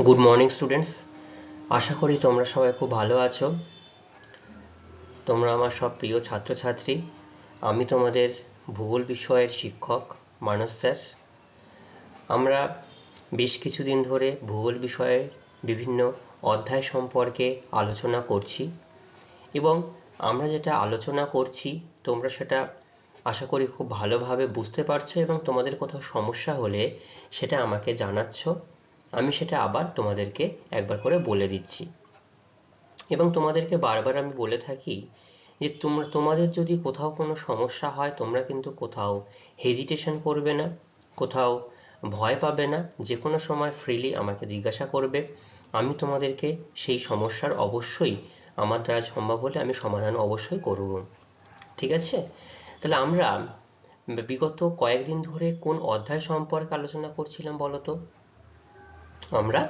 Good morning students, আশা করি তোমরা সবাই খুব ভালো আছো। তোমরা আমার সব প্রিয় ছাত্রছাত্রী। আমি তোমাদের ভূগোল বিষয়ের শিক্ষক মানস স্যার। আমরা বেশ কিছুদিন ধরে ভূগোল বিষয়ের বিভিন্ন অধ্যায় সম্পর্কে আলোচনা করছি এবং আমরা যেটা আলোচনা করছি তোমরা সেটা আশা করি খুব ভালোভাবে বুঝতে পারছো এবং তোমাদের কোথাও সমস্যা হলে সেটা আমাকে জানাচ্ছ। আমি সেটা আবার তোমাদেরকে একবার করে বলে দিচ্ছি এবং তোমাদেরকে বারবার আমি বলে থাকি যে তোমাদের যদি কোথাও কোনো সমস্যা হয় তোমরা কিন্তু কোথাও হেজিটেশন করবে না, কোথাও ভয় পাবে না, যে কোনো সময় ফ্রিলি আমাকে জিজ্ঞাসা করবে। আমি তোমাদেরকে সেই সমস্যার অবশ্যই আমার দ্বারা সম্ভব হলে আমি সমাধান অবশ্যই করব। ঠিক আছে? তাহলে আমরা বিগত কয়েকদিন ধরে কোন অধ্যায় সম্পর্কে আলোচনা করছিলাম বলো তো? আমরা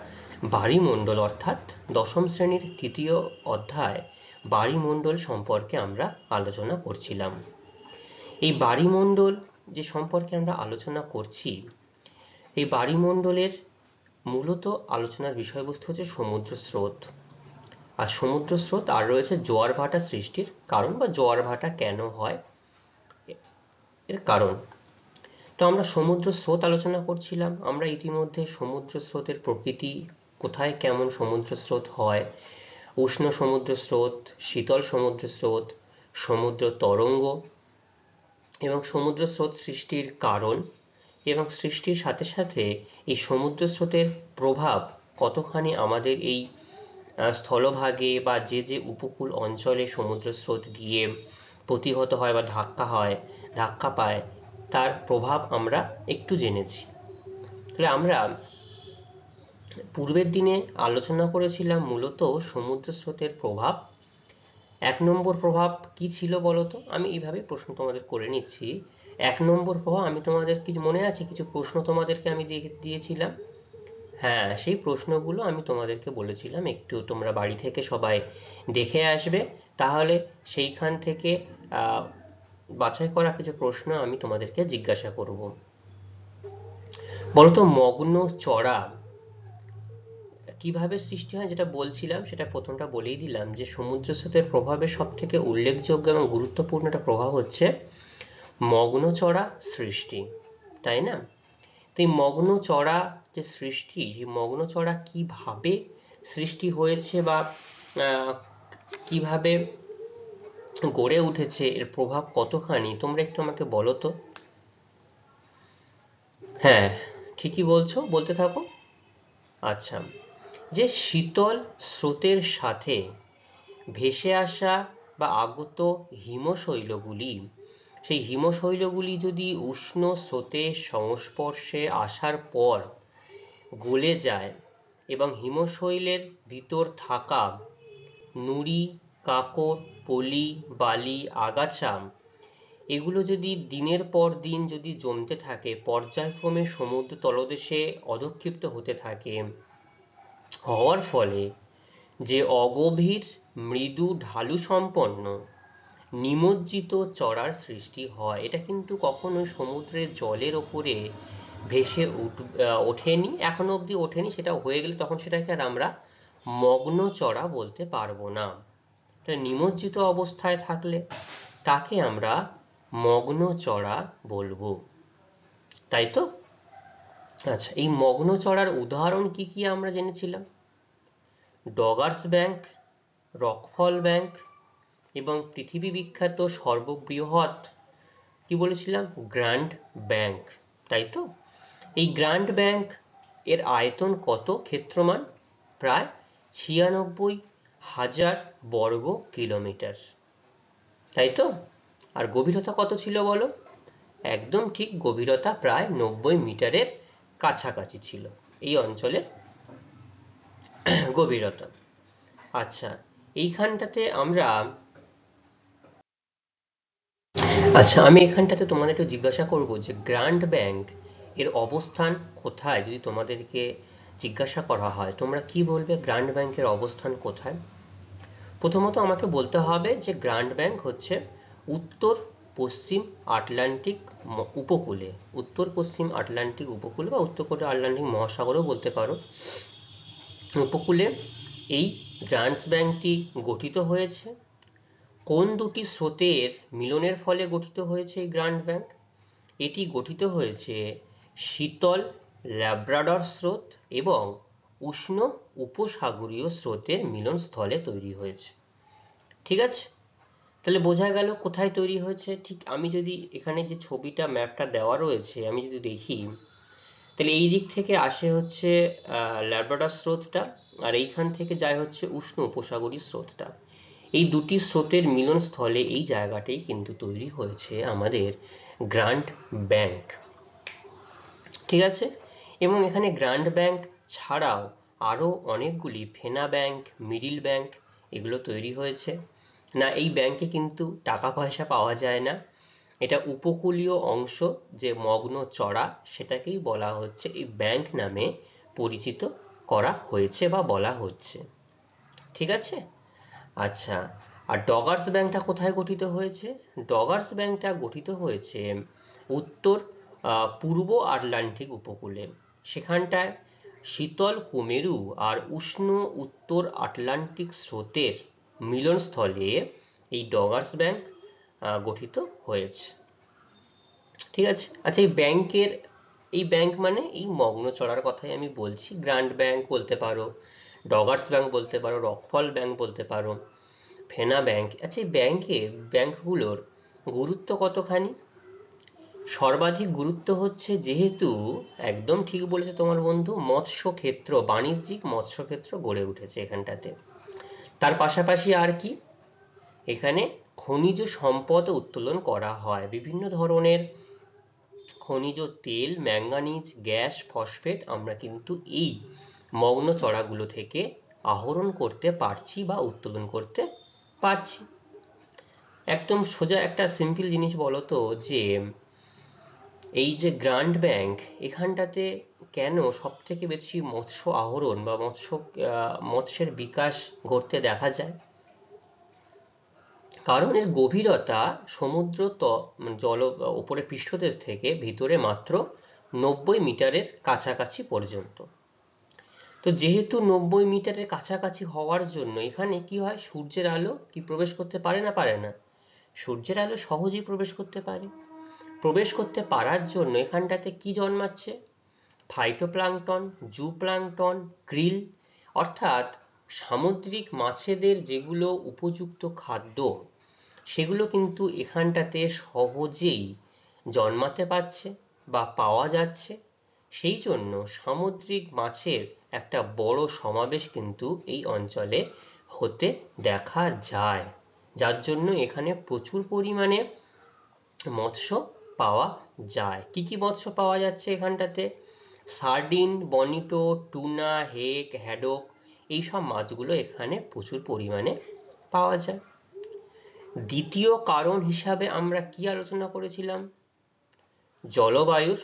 বায়ুমণ্ডল অর্থাৎ দশম শ্রেণীর তৃতীয় অধ্যায় বায়ুমণ্ডল সম্পর্কে আমরা আলোচনা করছিলাম। এই বায়ুমণ্ডল যে সম্পর্কে আমরা আলোচনা করছি, এই বায়ুমণ্ডলের মূলত আলোচনার বিষয়বস্তু হচ্ছে সমুদ্র স্রোত। আর সমুদ্র স্রোত আর রয়েছে জোয়ার ভাটা সৃষ্টির কারণ বা জোয়ার ভাটা কেন হয় এর কারণ। তো আমরা সমুদ্র স্রোত আলোচনা করছিলাম। আমরা ইতিমধ্যে সমুদ্র স্রোতের প্রকৃতি, কোথায় কেমন সমুদ্র স্রোত হয়, উষ্ণ সমুদ্র স্রোত, শীতল সমুদ্র স্রোত, সমুদ্র তরঙ্গ এবং সমুদ্র স্রোত সৃষ্টির কারণ এবং সৃষ্টির সাথে সাথে এই সমুদ্র স্রোতের প্রভাব কতখানি আমাদের এই স্থলভাগে বা যে উপকূল অঞ্চলে সমুদ্র স্রোত গিয়ে প্রতিহত হয় বা ধাক্কা পায় তার প্রভাব আমরা একটু জেনেছি। তাহলে আমরা পূর্বের দিনে আলোচনা করেছিলাম মূলত সমুদ্র স্রোতের প্রভাব। ১ নম্বর প্রভাব কি ছিল বলতো? আমি এইভাবে প্রশ্ন তোমাদের করে নিচ্ছি। ১ নম্বর প্রভাব, আমি তোমাদের কিছু মনে আছে, কিছু প্রশ্ন তোমাদেরকে আমি দিয়েছিলাম। হ্যাঁ, সেই প্রশ্নগুলো আমি তোমাদেরকে বলেছিলাম একটু তোমরা বাড়ি থেকে সবাই দেখে আসবে, তাহলে সেইখান থেকে বাছাই করা কিছু প্রশ্ন আমি তোমাদেরকে জিজ্ঞাসা করব। বলতো মগ্ন চড়া কিভাবে সৃষ্টি হয়? যেটা বলছিলাম সেটা প্রথমটা বলেই দিলাম যে সমুদ্র স্রোতের প্রভাবে সব থেকে উল্লেখযোগ্য এবং গুরুত্বপূর্ণ একটা প্রভাব হচ্ছে মগ্ন চড়া সৃষ্টি, তাই না? তো এই মগ্ন চড়া যে সৃষ্টি, এই মগ্ন চড়া কিভাবে সৃষ্টি হয়েছে বা কিভাবে গড়ে উঠেছে, এর প্রভাব কতখানি তোমরা একটু আমাকে বলো তো। হ্যাঁ, ঠিকই বলছো, বলতে থাকো। আচ্ছা, যে শীতল স্রোতের সাথে ভেসে আসা বা আগত হিমশৈলগুলি, সেই হিমশৈলগুলি যদি উষ্ণ স্রোতের সংস্পর্শে আসার পর গলে যায় এবং হিমশৈলের ভিতর থাকা নুড়ি, কাঁকর, পলি, বালি, আগাছা এগুলো যদি দিনের পর দিন যদি জমতে থাকে, পর্যায়ক্রমে সমুদ্র তলদেশে অধঃক্ষিপ্ত হতে থাকে, হওয়ার ফলে যে অগভীর মৃদু ঢালু সম্পন্ন নিমজ্জিত চড়ার সৃষ্টি হয়, এটা কিন্তু কখনোই সমুদ্রের জলের ওপরে ভেসে ওঠেনি, এখনো অবধি ওঠেনি। সেটা হয়ে গেলে তখন সেটাকে আর আমরা মগ্ন চড়া বলতে পারবো না। নিমজ্জিত অবস্থায় থাকলে তাকে আমরা মগ্ন চড়া বলবো, তাই তো? আচ্ছা, এই মগ্ন চড়ার উদাহরণ কি কি আমরা জেনেছিলাম? ডগার্স ব্যাংক, রকফল ব্যাংক এবং পৃথিবী বিখ্যাত সর্ববৃহৎ কি বলেছিলাম? গ্র্যান্ড ব্যাংক, তাই তো? এই গ্র্যান্ড ব্যাংক এর আয়তন কত ক্ষেত্রমান? প্রায় ৯৬,০০০ বর্গ কিলোমিটার, তাই তো? আর গভীরতা কত ছিল বলো? একদম ঠিক, গভীরতা প্রায় ৯০ মিটারের কাছাকাছি ছিল এই অঞ্চলের গভীরতা। আচ্ছা, এইখানটাতে আমরা আমি এখানটাতে তোমাদের একটু জিজ্ঞাসা করব যে গ্র্যান্ড ব্যাংক এর অবস্থান কোথায়? যদি তোমাদেরকে জিজ্ঞাসা করা হয় তোমরা কি বলবে গ্র্যান্ড ব্যাংকের অবস্থান কোথায়? প্রথমত আমাকে বলতে হবে যে গ্র্যান্ড ব্যাংক হচ্ছে উত্তর পশ্চিম আটলান্টিক উপকূলে, উত্তর পশ্চিম আটলান্টিক উপকূলে বা উত্তর আটলান্টিক মহাসাগরও বলতে পারো, উপকূলে এই গ্রান্টস ব্যাংকটি গঠিত হয়েছে। কোন দুটি স্রোতের মিলনের ফলে গঠিত হয়েছে এই গ্রান্ট ব্যাংক? এটি গঠিত হয়েছে শীতল ল্যাব্রাডর স্রোত এবং উষ্ণ উপসাগরীয় স্রোতের মিলনস্থলে তৈরি হয়েছে। ঠিক আছে, তাহলে বোঝা গেল কোথায় তৈরি হয়েছে। ঠিক আমি যদি এখানে যে ছবিটা ম্যাপটা দেওয়া রয়েছে আমি যদি দেখি, তাহলে এই দিক থেকে আসে হচ্ছে ল্যাব্রাডর স্রোতটা, আর এইখান থেকে যায় হচ্ছে উষ্ণ উপসাগরীয় স্রোতটা। এই দুটি স্রোতের মিলনস্থলে এই জায়গাটাই কিন্তু তৈরি হয়েছে আমাদের গ্রান্ট ব্যাংক। ঠিক আছে, এবং এখানে গ্রান্ট ব্যাংক ছাড়াও আরও অনেকগুলি ফেনা ব্যাংক, মিডিল ব্যাংক এগুলো তৈরি হয়েছে। না, এই ব্যাংকে কিন্তু টাকা পয়সা পাওয়া যায় না, এটা উপকূলীয় অংশ যে মগ্ন চড়া সেটাকেই বলা হচ্ছে এই ব্যাংক নামে পরিচিত করা হয়েছে বা বলা হচ্ছে। ঠিক আছে, আচ্ছা, আর ডগার্স ব্যাংকটা কোথায় গঠিত হয়েছে? ডগার্স ব্যাংকটা গঠিত হয়েছে উত্তর পূর্ব আটলান্টিক উপকূলে। সেখানটায় শীতল কুমেরু আর উষ্ণ উত্তর আটলান্টিক স্রোতের মিলনস্থলে এই ডগার্স ব্যাংক গঠিত হয়েছে। ঠিক আছে, আচ্ছা, এই ব্যাংক মানে এই মগ্ন চড়ার কথাই আমি বলছি। গ্রান্ট ব্যাংক বলতে পারো, ডগার্স ব্যাংক বলতে পারো, রকফল ব্যাংক বলতে পারো, ফেনা ব্যাংক। আচ্ছা, এই ব্যাংকগুলোর গুরুত্ব কতখানি? সর্বাধিক গুরুত্ব হচ্ছে, যেহেতু একদম ঠিক বলেছে তোমার বন্ধু, মৎস্য ক্ষেত্র, বাণিজ্যিক মৎস্য ক্ষেত্র গড়ে উঠেছে এখানটাতে। তার পাশাপাশি আর কি, এখানে খনিজ সম্পদ উত্তোলন করা হয়, বিভিন্ন ধরনের খনিজ তেল, ম্যাঙ্গানিজ, গ্যাস, ফসফেট আমরা কিন্তু এই মগ্ন চড়াগুলো থেকে আহরণ করতে পারছি বা উত্তোলন করতে পারছি। একদম সোজা একটা সিম্পল জিনিস বলো তো, যে এই যে গ্রান্ট ব্যাংক এখানটাতে কেন সব থেকে বেশি মৎস্য আহরণ বা মৎস্যের বিকাশ ঘটতে দেখা যায়? কারণ এর গভীরতা সমুদ্র জল উপরে পৃষ্ঠদেশ থেকে ভিতরে মাত্র 90 মিটারের কাছাকাছি পর্যন্ত। তো যেহেতু 90 মিটারের কাছাকাছি হওয়ার জন্য এখানে কি হয়, সূর্যের আলো কি প্রবেশ করতে পারে না? পারে না। সূর্যের আলো সহজেই প্রবেশ করতে পারে। প্রবেশ করতে পারার জন্য এখানটাতে কি জন্মাচ্ছে? ফাইটোপ্লাঙ্কটন, জুপ্লাঙ্কটন, krill, অর্থাৎ সামুদ্রিক মাছেদের যেগুলো উপযুক্ত খাদ্য, সেগুলো কিন্তু এখানটাতে সহজেই জন্মাতে পারছে বা পাওয়া যাচ্ছে। সেই জন্য সামুদ্রিক মাছের একটা বড় সমাবেশ কিন্তু এই অঞ্চলে হতে দেখা যায়, যার জন্য এখানে প্রচুর পরিমাণে মৎস্য পাওয়া যায়। কি কি মৎস্য পাওয়া যাচ্ছে এখানটাতে? সার্ডিন, বনিটো, টুনা, হেক, হ্যাডক, এইসব মাছগুলো এখানে প্রচুর পরিমাণে পাওয়া যায়। দ্বিতীয় কারণ হিসাবে আমরা কি আলোচনা করেছিলাম? জলবায়ুর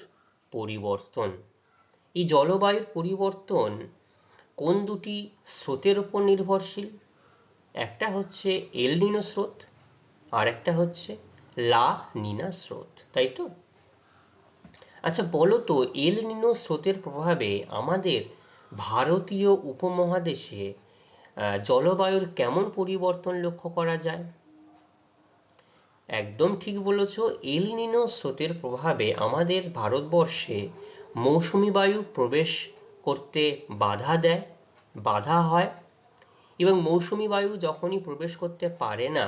পরিবর্তন। এই জলবায়ুর পরিবর্তন কোন দুটি স্রোতের উপর নির্ভরশীল? একটা হচ্ছে এল নিনো স্রোত, আর একটা হচ্ছে লা নিনা স্রোত, তাই তো? আচ্ছা, বলো তো, এল নিনো স্রোতের প্রভাবে আমাদের ভারতীয় উপমহাদেশে জলবায়ুর কেমন পরিবর্তন লক্ষ্য করা যায়? একদম ঠিক বলেছ, এল নিনো স্রোতের প্রভাবে আমাদের ভারতবর্ষে মৌসুমী বায়ু প্রবেশ করতে বাধা হয়, এবং মৌসুমী বায়ু যখনই প্রবেশ করতে পারে না,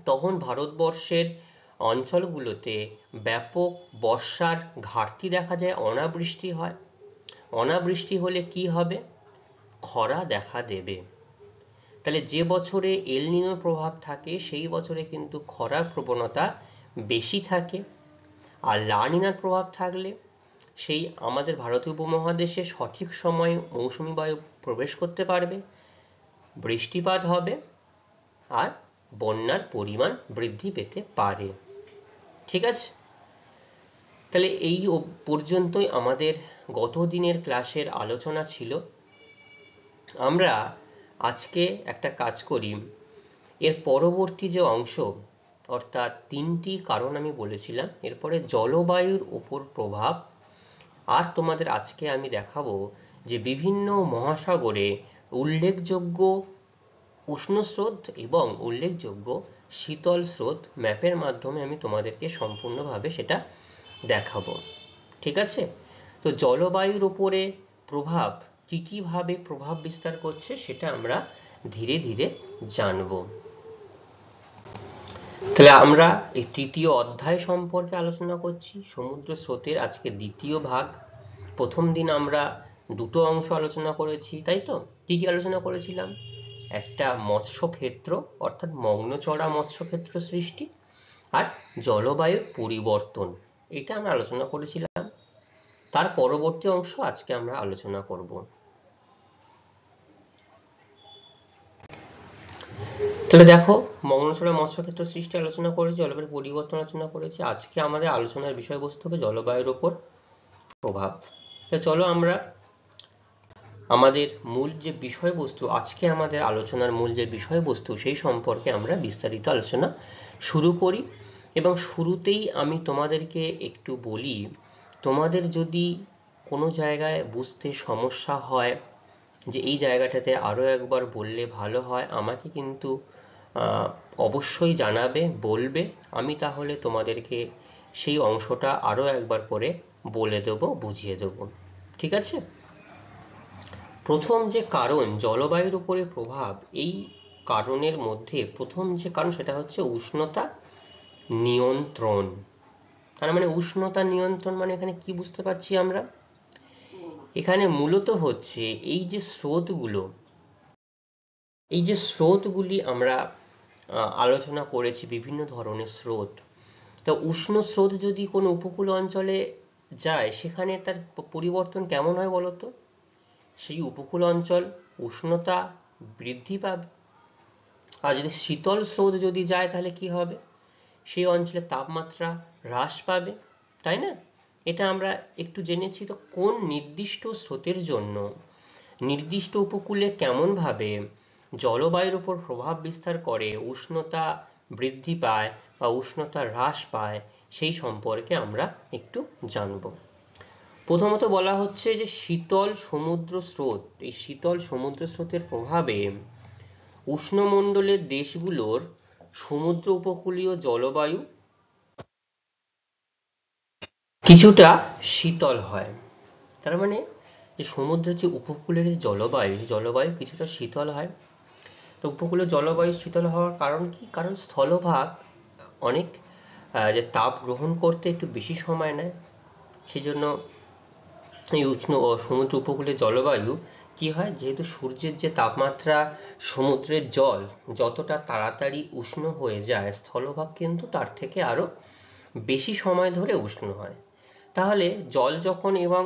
তখন ভারতবর্ষের অঞ্চলগুলোতে ব্যাপক বর্ষার ঘাটতি দেখা যায়, অনাবৃষ্টি হয়। অনাবৃষ্টি হলে কি হবে? খরা দেখা দেবে। তাহলে যে বছরে এল নিনোর প্রভাব থাকে সেই বছরে কিন্তু খরার প্রবণতা বেশি থাকে, আর লা নিনার প্রভাব থাকলে সেই আমাদের ভারতীয় উপমহাদেশে সঠিক সময়ে মৌসুমী বায়ু প্রবেশ করতে পারবে, বৃষ্টিপাত হবে, আর বন্যার পরিমাণ বৃদ্ধি পেতে পারে। ঠিক আছে, তাহলে এই পর্যন্তই আমাদের গত দিনের ক্লাসের আলোচনা ছিল। আমরা আজকে একটা কাজ করি, এর পরবর্তী যে অংশ, অর্থাৎ 3টি কারণ আমি বলেছিলাম, এরপরে জলবায়ুর উপর প্রভাব, আর তোমাদের আজকে আমি দেখাবো যে বিভিন্ন মহাসাগরে উল্লেখযোগ্য উষ্ণ স্রোত এবং উল্লেখযোগ্য শীতল স্রোত ম্যাপের মাধ্যমে আমি তোমাদেরকে সম্পূর্ণভাবে সেটা দেখাবো। ঠিক আছে? তো জলবায়ুর উপরে প্রভাব কিভাবে প্রভাব বিস্তার করছে সেটা আমরা ধীরে ধীরে জানবো। তাহলে আমরা এই তৃতীয় অধ্যায় সম্পর্কে আলোচনা করছি, সমুদ্র স্রোতের আজকে দ্বিতীয় ভাগ। প্রথম দিন আমরা দুটো অংশ আলোচনা করেছি, তাই তো? কি কি আলোচনা করেছিলাম? একটা মৎস্যক্ষেত্র অর্থাৎ মগ্নচড়া মৎস্যক্ষেত্র সৃষ্টি আর জলবায়ুর পরিবর্তন, এটা আমরা আলোচনা করেছিলাম। তার পরবর্তী অংশ আজকে আমরা আলোচনা করব। তাহলে দেখো, মগ্নচড়া মৎস্যক্ষেত্র সৃষ্টি আলোচনা করেছি, জলবায়ুর পরিবর্তন আলোচনা করেছি। আজকে আমাদের আলোচনার বিষয়বস্তু হবে জলবায়ুর উপর প্রভাব। চলো আমরা আমাদের মূল যে বিষয়বস্তু, আজকে আমাদের আলোচনার মূল যে বিষয়বস্তু সেই সম্পর্কে আমরা বিস্তারিত আলোচনা শুরু করি। এবং শুরুতেই আমি তোমাদেরকে একটু বলি, তোমাদের যদি কোনো জায়গায় বুঝতে সমস্যা হয় যে এই জায়গাটাতে আরো একবার বললে ভালো হয়, আমাকে কিন্তু অবশ্যই জানাবে, বলবে। আমি তাহলে তোমাদেরকে সেই অংশটা আরো একবার করে বলে দেব, বুঝিয়ে দেব। ঠিক আছে? প্রথম যে কারণ জলবায়ুর উপরে প্রভাব, এই কারণের মধ্যে প্রথম যে কারণ সেটা হচ্ছে উষ্ণতা নিয়ন্ত্রণ। তার মানে উষ্ণতা নিয়ন্ত্রণ মানে এখানে কি বুঝতে পারছি আমরা? এখানে মূলত হচ্ছে এই যে স্রোতগুলো, এই যে স্রোতগুলি আমরা আলোচনা করেছি, বিভিন্ন ধরনের স্রোত। তো উষ্ণ স্রোত যদি কোনো উপকূল অঞ্চলে যায়, সেখানে তার পরিবর্তন কেমন হয় বলতো? সেই উপকূল অঞ্চল উষ্ণতা বৃদ্ধি পাবে। আর যদি শীতল স্রোত যদি যায় তাহলে কি হবে? সেই অঞ্চলের তাপমাত্রা হ্রাস পাবে, তাই না? এটা আমরা একটু জেনেছি। তো কোন নির্দিষ্ট স্রোতের জন্য নির্দিষ্ট উপকূলে কেমন ভাবে জলবায়ুর উপর প্রভাব বিস্তার করে, উষ্ণতা বৃদ্ধি পায় বা উষ্ণতা হ্রাস পায়, সেই সম্পর্কে আমরা একটু জানব। প্রথমত বলা হচ্ছে যে শীতল সমুদ্র স্রোত। এই শীতল সমুদ্র স্রোতের প্রভাবে উষ্ণমণ্ডলের দেশগুলোর সমুদ্র উপকূলীয় জলবায়ু কিছুটা শীতল হয়। তার মানে যে সমুদ্রের যে উপকূলের জলবায়ু, জলবায়ু কিছুটা শীতল হয়। তো উপকূলীয় জলবায়ু শীতল হওয়ার কারণ কি? কারণ স্থলভাগ অনেক যে তাপ গ্রহণ করতে একটু বেশি সময় নেয়। সেজন্য এই উষ্ণ সমুদ্র উপকূলের জলবায়ু কি হয়, যেহেতু সূর্যের যে তাপমাত্রা, সমুদ্রের জল যতটা তাড়াতাড়ি উষ্ণ হয়ে যায়, স্থলভাগ কিন্তু তার থেকে আরো বেশি সময় ধরে উষ্ণ হয়। তাহলে জল যখন এবং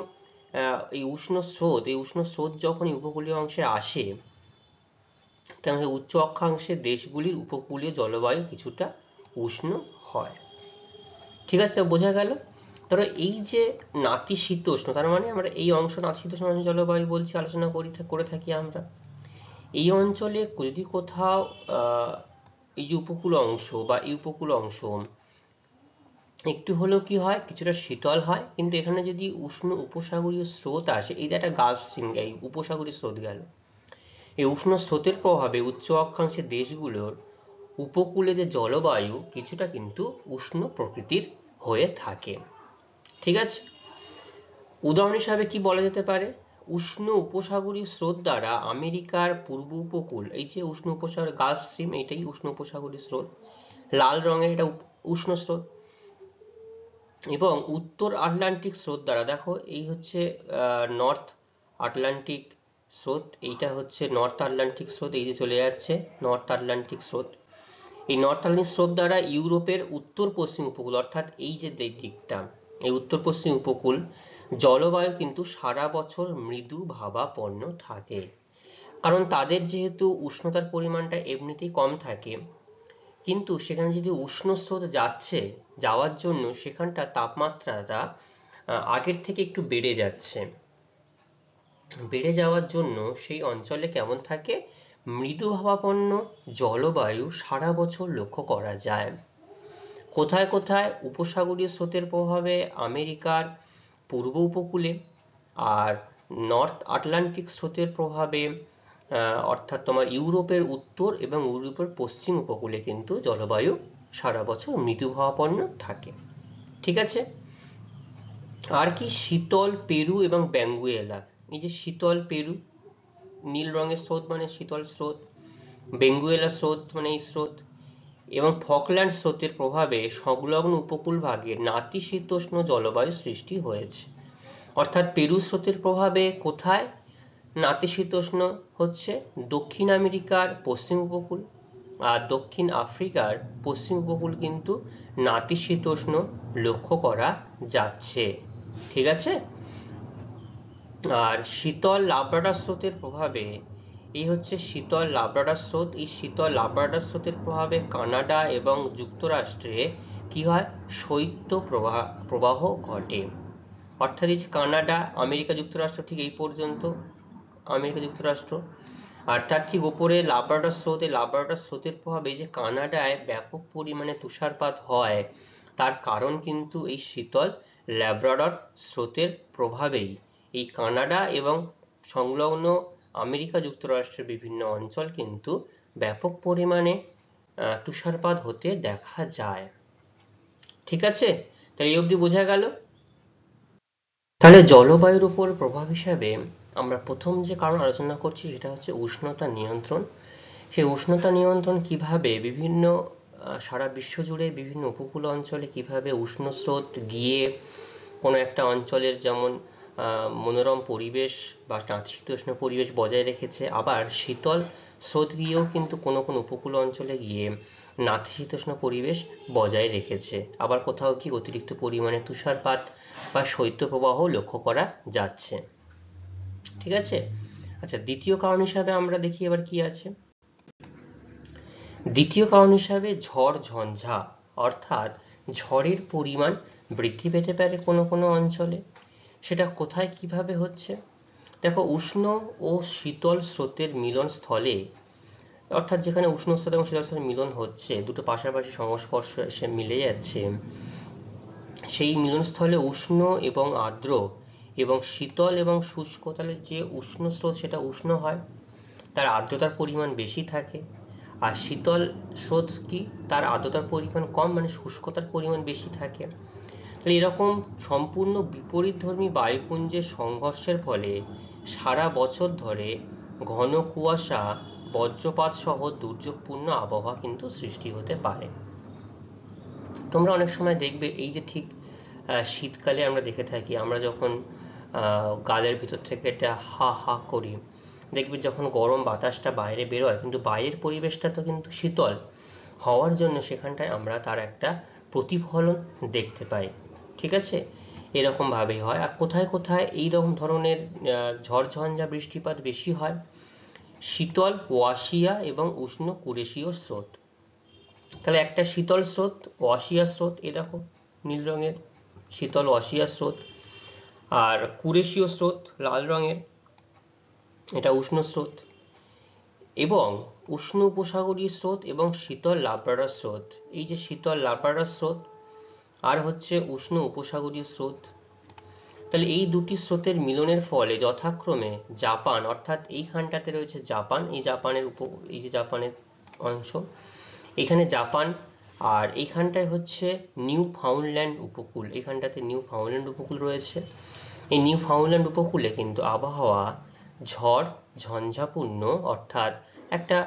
এই উষ্ণ স্রোত যখন উপকূলীয় অংশে আসে, তাহলে উচ্চ অক্ষাংশের দেশগুলির উপকূলীয় জলবায়ু কিছুটা উষ্ণ হয়। ঠিক আছে, বোঝা গেল? ধরো এই যে নাতিশীতোষ্ণ, তার মানে আমরা এই অংশ নাতিশীতোষ্ণ জলবায়ু বলছি, আলোচনা করে থাকি আমরা। এই অঞ্চলে যদি কোথাও এই যে উপকূল অংশ বা এই উপকূল অংশ একটু হলেও কি হয়, কিছুটা শীতল হয়। কিন্তু এখানে যদি উষ্ণ উপসাগরীয় স্রোত আসে, এই যে একটা গালফ স্ট্রিম, এই উপসাগরীয় স্রোত গেল, এই উষ্ণ স্রোতের প্রভাবে উচ্চ অক্ষাংশের দেশগুলোর উপকূলে যে জলবায়ু কিছুটা কিন্তু উষ্ণ প্রকৃতির হয়ে থাকে। ঠিক আছে? উদাহরণ হিসাবে কি বলা যেতে পারে? উষ্ণ উপসাগরীয় স্রোত দ্বারা আমেরিকার পূর্ব উপকূল, এই যে উষ্ণ উপসাগর গালফ স্ট্রিম, এটাই উষ্ণ উপসাগরীয় স্রোত, লাল রঙের এটা উষ্ণ স্রোত। এবং উত্তর আটলান্টিক স্রোত দ্বারা, দেখো এই হচ্ছে নর্থ আটলান্টিক স্রোত, এইটা হচ্ছে নর্থ আটলান্টিক স্রোত, এই যে চলে যাচ্ছে নর্থ আটলান্টিক স্রোত। এই নর্থ আটলান্টিক স্রোত দ্বারা ইউরোপের উত্তর পশ্চিম উপকূল, অর্থাৎ এই যে দিকটা, এই উত্তর পশ্চিম উপকূল জলবায়ু কিন্তু সারা বছর মৃদু ভাবাপন্ন থাকে। কারণ তাদের যেহেতু উষ্ণতার পরিমাণটা এমনিতেই কম থাকে, কিন্তু সেখানে যদি উষ্ণ স্রোত যাওয়ার জন্য সেখানটা তাপমাত্রাটা আগের থেকে একটু বেড়ে যাচ্ছে। বেড়ে যাওয়ার জন্য সেই অঞ্চলে কেমন থাকে, মৃদু ভাবাপন্ন জলবায়ু সারা বছর লক্ষ্য করা যায়। কোথায় কোথায় উপসাগরীয় স্রোতের প্রভাবে আমেরিকার পূর্ব উপকূলে আর নর্থ আটলান্টিক স্রোতের প্রভাবে অর্থাৎ তোমার ইউরোপের উত্তর এবং ইউরোপের পশ্চিম উপকূলে কিন্তু জলবায়ু সারা বছর মৃদুভাবাপন্ন থাকে। ঠিক আছে, আর কি শীতল পেরু এবং বেঙ্গুয়েলা, এই যে শীতল পেরু নীল রঙের স্রোত মানে শীতল স্রোত, বেঙ্গুয়েলা স্রোত মানে এই স্রোত, এবং ফকল্যান্ড স্রোতের প্রভাবে সংলগ্ন উপকূল ভাগে নাতিশীতোষ্ণ জলবায়ু সৃষ্টি হয়েছে। অর্থাৎ পেরু স্রোতের প্রভাবে কোথায় নাতিশীতোষ্ণ হচ্ছে? দক্ষিণ আমেরিকার পশ্চিম উপকূল আর দক্ষিণ আফ্রিকার পশ্চিম উপকূল কিন্তু নাতিশীতোষ্ণ লক্ষ্য করা যাচ্ছে। ঠিক আছে, আর শীতল লাব্রাডর স্রোতের প্রভাবে এই হচ্ছে শীতল লাব্রাডর স্রোত, এই শীতল লাব্রাডর স্রোতের প্রভাবে কানাডা এবং যুক্তরাষ্ট্রে কি হয়? শৈত্য প্রবাহ ঘটে। অর্থাৎ এই যে কানাডা, আমেরিকা যুক্তরাষ্ট্র ঠিক এই পর্যন্ত আমেরিকা যুক্তরাষ্ট্র, আর তার ঠিক ওপরে লাব্রাডর স্রোত, এই লাব্রাডর স্রোতের প্রভাবে যে কানাডায় ব্যাপক পরিমাণে তুষারপাত হয় তার কারণ কিন্তু এই শীতল লাব্রাডর স্রোতের প্রভাবেই। এই কানাডা এবং সংলগ্ন আমেরিকা যুক্তরাষ্ট্রের বিভিন্ন অঞ্চল কিন্তু ব্যাপক পরিমাণে তুষারপাত হতে দেখা যায়। ঠিক আছে, তাহলে এই অবধি বোঝা গেল। তাহলে জলবায়ুর উপর প্রভাব হিসাবে আমরা প্রথম যে কারণ আলোচনা করছি সেটা হচ্ছে উষ্ণতা নিয়ন্ত্রণ। সেই উষ্ণতা নিয়ন্ত্রণ কিভাবে বিভিন্ন সারা বিশ্ব জুড়ে বিভিন্ন উপকূল অঞ্চলে কিভাবে উষ্ণ স্রোত গিয়ে কোনো একটা অঞ্চলের যেমন মনোরম পরিবেশ বা নাতিশীতোষ্ণ পরিবেশ বজায় রেখেছে, আবার শীতল স্রোত গিয়েও কিন্তু কোনো কোনো উপকূল অঞ্চলে গিয়ে নাতিশীতোষ্ণ পরিবেশ বজায় রেখেছে। আবার কোথাও কি অতিরিক্ত পরিমাণে তুষারপাত বা শৈত্যপ্রবাহ লক্ষ্য করা যাচ্ছে। ঠিক আছে, আচ্ছা দ্বিতীয় কারণ হিসাবে আমরা দেখি এবার কি আছে। দ্বিতীয় কারণ হিসাবে ঝড় ঝঞ্ঝা, অর্থাৎ ঝড়ের পরিমাণ বৃদ্ধি পেতে পারে কোনো কোনো অঞ্চলে। সেটা কোথায় কিভাবে হচ্ছে? দেখো, উষ্ণ ও শীতল স্রোতের মিলন স্থলে, অর্থাৎ যেখানে উষ্ণ স্রোত এবং শীতল স্রোতের মিলন হচ্ছে, দুটো পাশাপাশি সংস্পর্শে এসে মিলে যাচ্ছে, সেই মিলনস্থলে উষ্ণ এবং আর্দ্র এবং শীতল এবং শুষ্ক, তাহলে যে উষ্ণ স্রোত সেটা উষ্ণ হয়, তার আর্দ্রতার পরিমাণ বেশি থাকে, আর শীতল স্রোত কি, তার আর্দ্রতার পরিমাণ কম, মানে শুষ্কতার পরিমাণ বেশি থাকে। তাহলে এরকম সম্পূর্ণ বিপরীতধর্মী বায়ুপুঞ্জের সংঘর্ষের ফলে সারা বছর ধরে ঘন কুয়াশা, বজ্রপাত সহ দুর্যোগপূর্ণ আবহাওয়া কিন্তু সৃষ্টি হতে পারে। তোমরা অনেক সময় দেখবে এই যে ঠিক শীতকালে আমরা দেখে থাকি, আমরা যখন গালের ভিতর থেকে এটা হা হা করি, দেখবে যখন গরম বাতাসটা বাইরে বেরোয় কিন্তু বাইরের পরিবেশটা তো কিন্তু শীতল হওয়ার জন্য সেখানটায় আমরা তার একটা প্রতিফলন দেখতে পাই। ঠিক আছে, এরকম ভাবেই হয়। আর কোথায় কোথায় এইরকম ধরনের ঝড়ঝঞ্ঝা বৃষ্টিপাত বেশি হয়? শীতল ওয়াশিয়া এবং উষ্ণ কুরেশীয় স্রোত। তাহলে একটা শীতল স্রোত, ওয়াশিয়া স্রোত, এরকম নীল রঙের শীতল ওয়াশিয়া স্রোত, আর কুরেশীয় স্রোত লাল রঙের, এটা উষ্ণ স্রোত, এবং উষ্ণ উপসাগরীয় স্রোত এবং শীতল লাব্রাডর স্রোত। এই যে শীতল লাব্রাডর স্রোত আর হচ্ছে উষ্ণ উপসাগরীয় স্রোত, তাহলে এই দুটি স্রোতের মিলনের ফলে যথাক্রমে জাপান, অর্থাৎ এইখানটাতে রয়েছে জাপান, এই জাপানের এই যে জাপানের অংশ, এখানে জাপান, আর এইখানটায় হচ্ছে নিউ ফাউন্ডল্যান্ড উপকূল, এখানটাতে নিউ ফাউন্ডল্যান্ড উপকূল রয়েছে। এই নিউ ফাউন্ডল্যান্ড উপকূলে কিন্তু আবহাওয়া ঝড় ঝঞ্ঝাপূর্ণ, অর্থাৎ একটা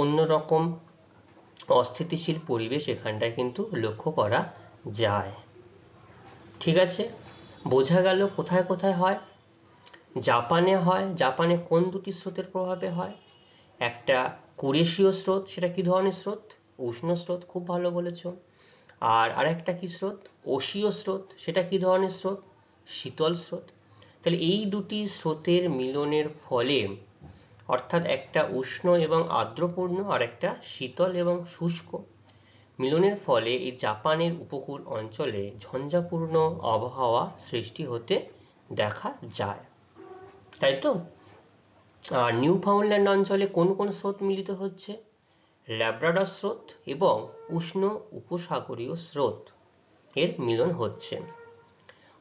অন্যরকম অস্থিতিশীল পরিবেশ এখানটায় কিন্তু লক্ষ্য করা যায়। ঠিক আছে, বোঝা গেল কোথায় কোথায় হয়। জাপানে হয়, জাপানে কোন দুটি স্রোতের প্রভাবে হয়? একটা কুরেশীয় স্রোত, সেটা কি ধরনের স্রোত? উষ্ণ স্রোত, খুব ভালো বলেছ। আর আরেকটা কি স্রোত? ওশীয় স্রোত, সেটা কি ধরনের স্রোত? শীতল স্রোত। তাহলে এই দুটি স্রোতের মিলনের ফলে, অর্থাৎ একটা উষ্ণ এবং আর্দ্রপূর্ণ আর একটা শীতল এবং শুষ্ক মিলনের ফলে এই জাপানের উপকূল অঞ্চলে ঝঞ্ঝাপূর্ণ আবহাওয়া সৃষ্টি হতে দেখা যায়, তাই তো? আর নিউ ফাউন্ডল্যান্ড অঞ্চলে কোন কোন স্রোত মিলিত হচ্ছে? ল্যাব্রাডর স্রোত এবং উষ্ণ উপসাগরীয় স্রোত এর মিলন হচ্ছে।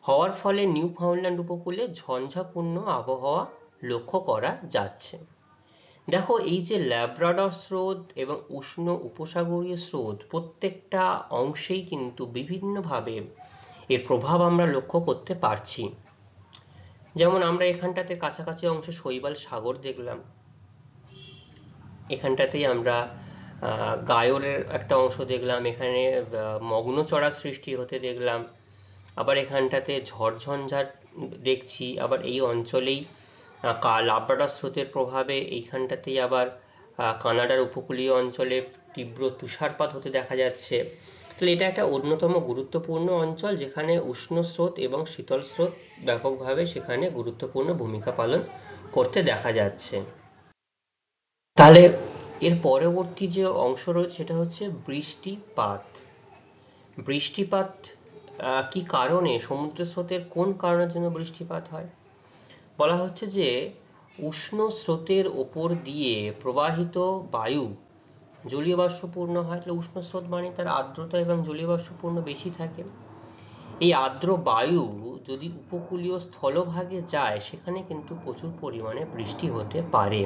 হওয়ার ফলে নিউ ফাউন্ডল্যান্ড উপকূলে ঝঞ্ঝাপূর্ণ আবহাওয়া লক্ষ্য করা যাচ্ছে। দেখো, এই যে ল্যাব্রাডর স্রোত এবং উষ্ণ উপসাগরীয় স্রোত প্রত্যেকটা অংশেই কিন্তু বিভিন্নভাবে এর প্রভাব আমরা লক্ষ্য করতে পারছি। যেমন আমরা এখানটাতে কাছাকাছি অংশে শৈবাল সাগর দেখলাম, এখানটাতেই আমরা গায়রের একটা অংশ দেখলাম, এখানে মগ্নচড়া সৃষ্টি হতে দেখলাম, আবার এখানটাতে ঝড়ঝঞ্ঝার দেখছি, আবার এই অঞ্চলেই লাব্রাডর স্রোতের প্রভাবে এইখানটাতেই আবার কানাডার উপকূলীয় অঞ্চলে তীব্র তুষারপাত হতে দেখা যাচ্ছে। তাহলে এটা একটা অন্যতম গুরুত্বপূর্ণ অঞ্চল যেখানে উষ্ণ স্রোত এবং শীতল স্রোত ব্যাপকভাবে সেখানে গুরুত্বপূর্ণ ভূমিকা পালন করতে দেখা যাচ্ছে। তাহলে এর পরবর্তী যে অংশ রয়েছে সেটা হচ্ছে বৃষ্টিপাত। বৃষ্টিপাত কি কারণে, সমুদ্র স্রোতের কোন কারণের জন্য বৃষ্টিপাত হয়? বলা হচ্ছে যে উষ্ণ স্রোতের ওপর দিয়ে প্রবাহিত বায়ু জলীয় বাষ্পপূর্ণ হয়। তাহলে উষ্ণ স্রোত মানে তার আর্দ্রতা এবং জলীয় বাষ্পপূর্ণ বেশি থাকে। এই আর্দ্র বায়ু যদি উপকূলীয় স্থলভাগে যায় সেখানে কিন্তু প্রচুর পরিমাণে বৃষ্টি হতে পারে।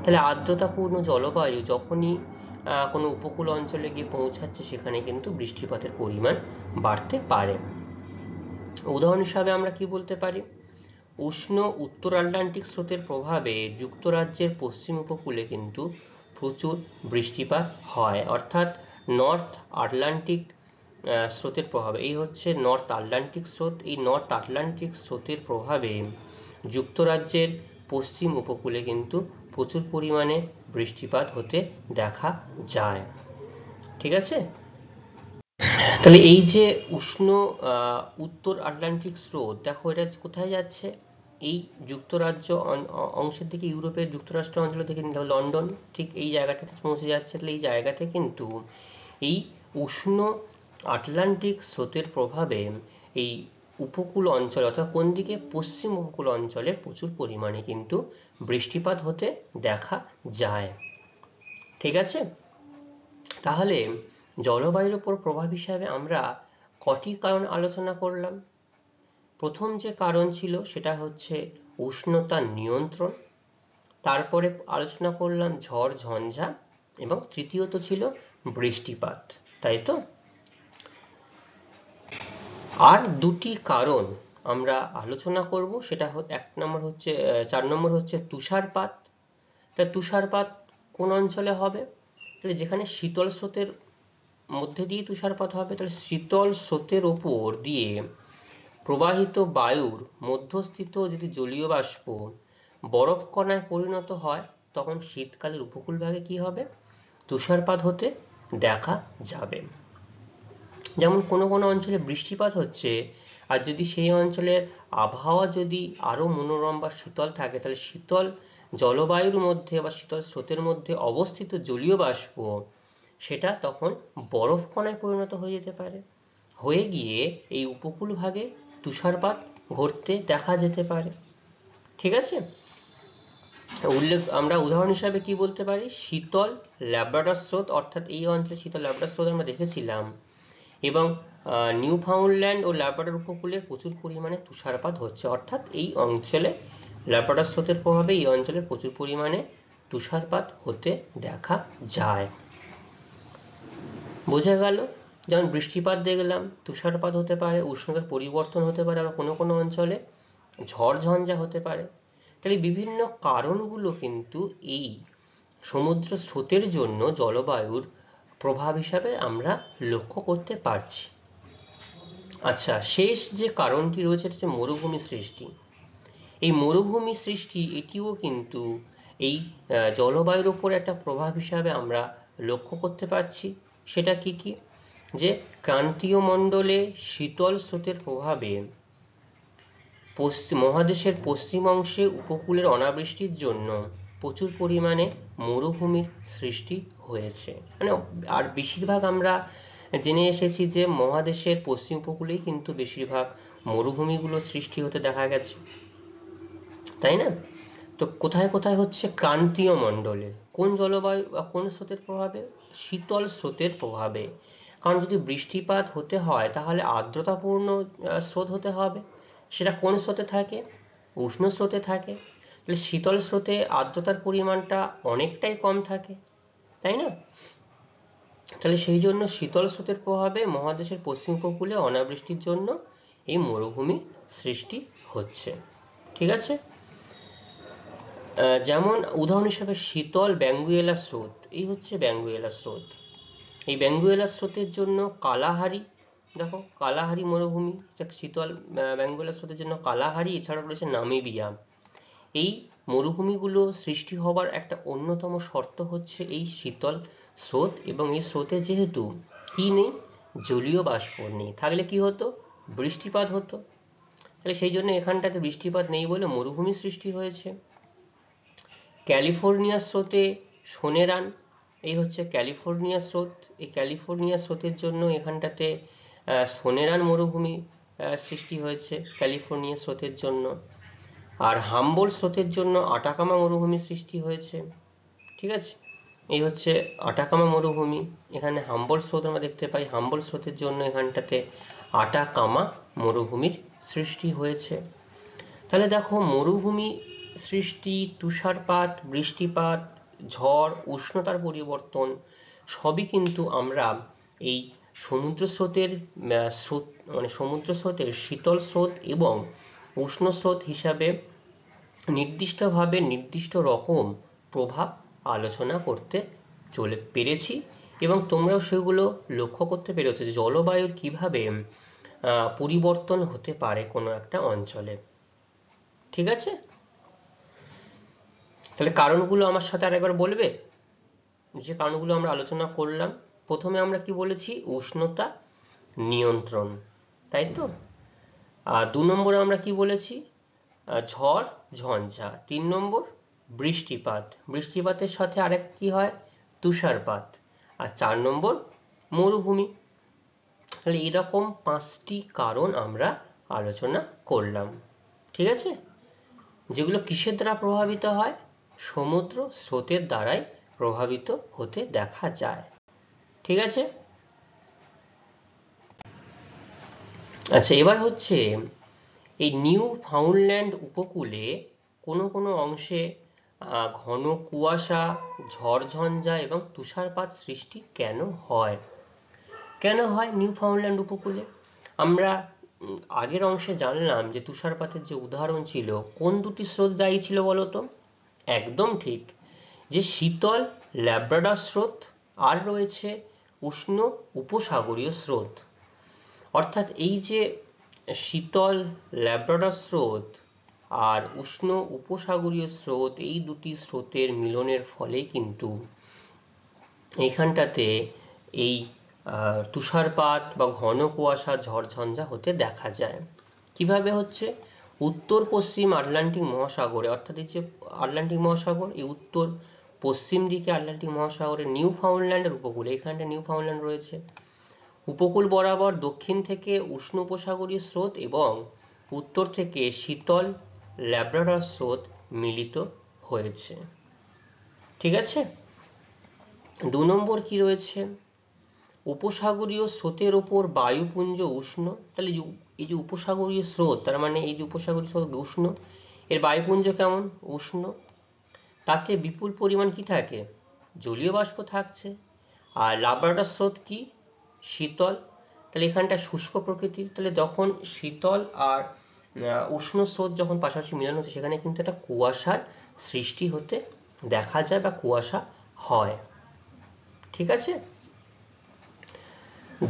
তাহলে আর্দ্রতাপূর্ণ জলবায়ু যখনই কোনো উপকূল অঞ্চলে গিয়ে পৌঁছাচ্ছে সেখানে কিন্তু বৃষ্টিপাতের পরিমাণ বাড়তে পারে। উদাহরণ হিসাবে আমরা কি বলতে পারি? উষ্ণ উত্তর আটলান্টিক স্রোতের প্রভাবে যুক্তরাজ্যের পশ্চিম উপকূলে কিন্তু প্রচুর বৃষ্টিপাত হয়, অর্থাৎ নর্থ আটলান্টিক স্রোতের প্রভাবে, এই হচ্ছে নর্থ আটলান্টিক স্রোত, এই নর্থ আটলান্টিক স্রোতের প্রভাবে যুক্তরাজ্যের পশ্চিম উপকূলে কিন্তু প্রচুর পরিমাণে বৃষ্টিপাত হতে দেখা যায়। ঠিক আছে? তাহলে এই যে উষ্ণ উত্তর আটলান্টিক স্রোত, দেখো এটা কোথায় যাচ্ছে? এই যুক্তরাজ্য অংশের দিকে, ইউরোপের যুক্তরাষ্ট্র অঞ্চল থেকে লন্ডন, ঠিক এই জায়গাটাতে পৌঁছে যাচ্ছে। তাহলে এই জায়গাতে কিন্তু এই উষ্ণ আটলান্টিক স্রোতের প্রভাবে এই উপকূল অঞ্চল, অর্থাৎ কোন দিকে? পশ্চিম উপকূল অঞ্চলে প্রচুর পরিমাণে কিন্তু বৃষ্টিপাত হতে দেখা যায়। ঠিক আছে? তাহলে জলবায়ুর উপর প্রভাব হিসাবে আমরা কটি কারণ আলোচনা করলাম। প্রথম যে কারণ ছিল সেটা হচ্ছে উষ্ণতা নিয়ন্ত্রণ, তারপরে আলোচনা করলাম ঝড় ঝঞ্ঝা, এবং তৃতীয়ত ছিল বৃষ্টিপাত, তাই তো? আর দুটি কারণ আমরা আলোচনা করব, সেটা এক নম্বর হচ্ছে 4 নম্বর হচ্ছে তুষারপাত। তা তুষারপাত কোন অঞ্চলে হবে? তাহলে যেখানে শীতল স্রোতের মধ্যে দিয়ে তুষারপাত হবে, তাহলে শীতল স্রোতের ওপর দিয়ে প্রবাহিত বায়ুর মধ্যস্থিত যদি জলীয় বাষ্প বরফ কণায় পরিণত হয় তখন শীতকালের উপকূলভাগে কি হবে? তুষারপাত হতে দেখা যাবে। যেমন কোনো কোনো অঞ্চলে বৃষ্টিপাত হচ্ছে, আর যদি সেই অঞ্চলের আবহাওয়া যদি আরো মনোরম বা শীতল থাকে, তাহলে শীতল জলবায়ুর মধ্যে বা শীতল স্রোতের মধ্যে অবস্থিত জলীয় বাষ্প সেটা তখন বরফ কণায় পরিণত হয়ে যেতে পারে, হয়ে গিয়ে এই উপকূল ভাগে তুষারপাত ঘটতে দেখা যেতে পারে। ঠিক আছে? আমরা উদাহরণ হিসাবে কি বলতে পারি? শীতল ল্যাব্রাডর স্রোত, অর্থাৎ এই অঞ্চলে শীতল ল্যাব্রাডর স্রোত আমরা দেখেছিলাম, এবং নিউ ফাউন্ডল্যান্ড ও ল্যাব্রাডর উপকূলে প্রচুর পরিমাণে তুষারপাত হচ্ছে, অর্থাৎ এই অঞ্চলে ল্যাব্রাডর স্রোতের প্রভাবে এই অঞ্চলে প্রচুর পরিমাণে তুষারপাত হতে দেখা যায়। বোঝা গেল? যেমন বৃষ্টিপাত দেখলাম, তুষারপাত হতে পারে, উষ্ণতার পরিবর্তন হতে পারে, আবার কোনো কোনো অঞ্চলে ঝড় ঝঞ্ঝা হতে পারে। তাহলে বিভিন্ন কারণগুলো কিন্তু এই সমুদ্র স্রোতের জন্য জলবায়ুর প্রভাব হিসাবে আমরা লক্ষ্য করতে পারছি। আচ্ছা, শেষ যে কারণটি রয়েছে সেটা হচ্ছে মরুভূমি সৃষ্টি। এই মরুভূমি সৃষ্টি এটিও কিন্তু এই জলবায়ুর উপর একটা প্রভাব হিসাবে আমরা লক্ষ্য করতে পারছি। সেটা কি কি? যে ক্রান্তীয় মণ্ডলে শীতল স্রোতের প্রভাবে মহাদেশের পশ্চিম অংশে উপকূলের অনাবৃষ্টির জন্য প্রচুর পরিমাণে মরুভূমির সৃষ্টি হয়েছে। মানে আর বেশিরভাগ আমরা জেনে এসেছি যে মহাদেশের পশ্চিম উপকূলেই কিন্তু বেশিরভাগ মরুভূমিগুলো সৃষ্টি হতে দেখা গেছে, তাই না? তো কোথায় কোথায় হচ্ছে? ক্রান্তীয় মণ্ডলে। কোন জলবায়ু বা কোন স্রোতের প্রভাবে? শীতল স্রোতের প্রভাবে। কারণ যদি বৃষ্টিপাত হতে হয় তাহলে আর্দ্রতাপূর্ণ স্রোত হতে হবে। সেটা কোন স্রোতে থাকে? উষ্ণ স্রোতে থাকে। তাহলে শীতল স্রোতে আর্দ্রতার পরিমাণটা অনেকটাই কম থাকে, তাই না? তাহলে সেই জন্য শীতল স্রোতের প্রভাবে মহাদেশের পশ্চিম উপকূলে অনাবৃষ্টির জন্য এই মরুভূমির সৃষ্টি হচ্ছে। ঠিক আছে? যেমন উদাহরণ হিসাবে শীতল বেঙ্গুয়েলা স্রোত, এই হচ্ছে বেঙ্গুয়েলা স্রোত। এই বেঙ্গুয়েলা স্রোতের জন্য কালাহারি, দেখো কালাহারি মরুভূমি, শীতল বেঙ্গুয়েলা স্রোতের জন্য কালাহারি, এছাড়া রয়েছে নামিবিয়া। এই মরুভূমিগুলো সৃষ্টি হবার একটা অন্যতম শর্ত হচ্ছে এই শীতল স্রোত, এবং এই স্রোতে যেহেতু কি নেই? জলীয় বাষ্প নেই, থাকলে কি হতো? বৃষ্টিপাত হতো। তাহলে সেই জন্য এখানটাতে বৃষ্টিপাত নেই বলে মরুভূমি সৃষ্টি হয়েছে। ক্যালিফোর্নিয়া স্রোতে সোনেরান, এই হচ্ছে ক্যালিফোর্নিয়া স্রোত। এই ক্যালিফোর্নিয়া স্রোতের জন্য এখানটাতে সোনেরান মরুভূমি সৃষ্টি হয়েছে ক্যালিফোর্নিয়া স্রোতের জন্য। আর হাম্বোল্ট স্রোতের জন্য আটাকামা মরুভূমি সৃষ্টি হয়েছে। ঠিক আছে? এই হচ্ছে আটাকামা মরুভূমি। এখানে হাম্বোল্ট স্রোত আমরা দেখতে পাই। হাম্বোল্ট স্রোতের জন্য এখানটাতে আটাকামা মরুভূমির সৃষ্টি হয়েছে। তাহলে দেখো মরুভূমি সৃষ্টি, তুষারপাত, বৃষ্টিপাত, ঝড়, উষ্ণতার পরিবর্তন সবই কিন্তু আমরা এই সমুদ্র স্রোতের স্রোত, মানে সমুদ্র স্রোতের শীতল স্রোত এবং উষ্ণ স্রোত হিসাবে নির্দিষ্টভাবে নির্দিষ্ট রকম প্রভাব আলোচনা করতে চলে পেরেছি, এবং তোমরাও সেগুলো লক্ষ্য করতে পেরেছো যে জলবায়ুর কিভাবে পরিবর্তন হতে পারে কোনো একটা অঞ্চলে। ঠিক আছে? তাহলে কারণগুলো আমার সাথে আরেকবার বলবে, যে কারণগুলো আমরা আলোচনা করলাম। প্রথমে আমরা কি বলেছি? উষ্ণতা নিয়ন্ত্রণ, তাই তো? আর 2 নম্বরে আমরা কি বলেছি? ঝড় ঝঞ্ঝা। 3 নম্বর বৃষ্টিপাত, বৃষ্টিপাতের সাথে আরেক কি হয়? তুষারপাত। আর 4 নম্বর মরুভূমি। তাহলে এরকম 5টি কারণ আমরা আলোচনা করলাম। ঠিক আছে? যেগুলো কিসের দ্বারা প্রভাবিত হয়? সমুদ্র স্রোতের দ্বারাই প্রভাবিত হতে দেখা যায়। ঠিক আছে? আচ্ছা, এবার হচ্ছে এই নিউ ফাউন্ডল্যান্ড উপকূলে কোনো কোনো অংশে ঘন কুয়াশা, ঝড়ঝঞ্ঝা এবং তুষারপাত সৃষ্টি কেন হয়? কেন হয় নিউ ফাউন্ডল্যান্ড উপকূলে? আমরা আগের অংশে জানলাম যে তুষারপাতের যে উদাহরণ ছিল, কোন দুটি স্রোত দায়ী ছিল বলতো? একদম ঠিক, যে শীতল ল্যাব্রাডর স্রোত আর রয়েছে উষ্ণ উপসাগরীয় স্রোত। অর্থাৎ এই যে শীতল ল্যাব্রাডর স্রোত আর উষ্ণ উপসাগরীয় স্রোত, এই দুটি স্রোতের মিলনের ফলে কিন্তু এইখানটাতে এই তুষারপাত বা ঘন কুয়াশা, ঝড়ঝঞ্ঝা হতে দেখা যায়। কিভাবে হচ্ছে? উত্তর পশ্চিম আটলান্টিক মহাসাগরে, অর্থাৎ এই যে আটলান্টিক মহাসাগর, এই উত্তর পশ্চিম দিকে আটলান্টিক মহাসাগরে নিউ ফাউন্ডল্যান্ডের উপকূলে, এখানটা নিউ ফাউন্ডল্যান্ড রয়েছে, উপকূল বরাবর দক্ষিণ থেকে উষ্ণ উপসাগরীয় স্রোত এবং উত্তর থেকে শীতল ল্যাব্রাডর স্রোত মিলিত হয়েছে। ঠিক আছে? 2 নম্বর কি রয়েছে? উপসাগরীয় স্রোতের ওপর বায়ুপুঞ্জ উষ্ণ। তাহলে এই যে উপসাগরীয় স্রোত, তার মানে এই যে উপসাগরীয় স্রোত উষ্ণ, এর বায়ুপুঞ্জ কেমন? উষ্ণ। তাতে বিপুল পরিমাণ কি থাকে? জলীয় বাষ্প থাকছে। আর ল্যাব্রাডর স্রোত কি? শীতল। তাহলে এখানটা শুষ্ক প্রকৃতির। তাহলে যখন শীতল আর উষ্ণ স্রোত যখন পাশাপাশি মিলন হচ্ছে, সেখানে কিন্তু একটা কুয়াশার সৃষ্টি হতে দেখা যায় বা কুয়াশা হয়। ঠিক আছে?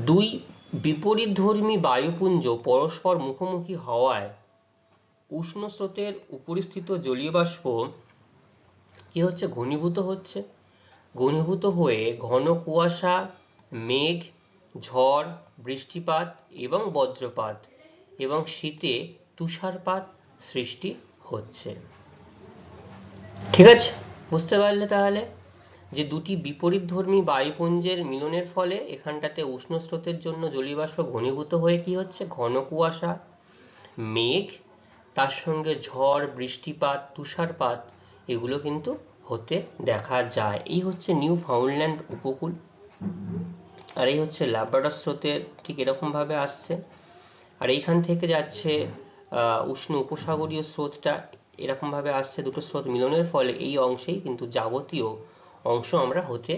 2 বিপরীতধর্মী বায়ুপুঞ্জ পরস্পর মুখোমুখি হওয়ায় উষ্ণ স্রোতের উপরিস্থিত জলীয় বাষ্প কি হচ্ছে? ঘনীভূত হচ্ছে। ঘনীভূত হয়ে ঘন কুয়াশা, মেঘ, ঝড়, বৃষ্টিপাত এবং বজ্রপাত এবং শীতে তুষারপাত সৃষ্টি হচ্ছে। ঠিক আছে? বুঝতে পারলে তাহলে যে দুটি বিপরীতধর্মী বায়ুপুঞ্জের মিলনের ফলে এখানটাতে উষ্ণ স্রোতের জন্য জলীয় বাষ্প ঘনীভূত হয়ে কি হচ্ছে? ঘন কুয়াশা, মেঘ, তার সঙ্গে ঝড়, বৃষ্টিপাত, তুষারপাত এগুলো কিন্তু হতে দেখা যায়। এই হচ্ছে নিউ ফাউন্ডল্যান্ড উপকূল। আর এই হচ্ছে ল্যাব্রাডর স্রোতের ঠিক এরকম ভাবে আসছে, আর এইখান থেকে যাচ্ছে উষ্ণ উপসাগরীয় স্রোতটা এরকম ভাবে আসছে। দুটো স্রোত মিলনের ফলে এই অংশেই কিন্তু যাবতীয় অংশ আমরা হতে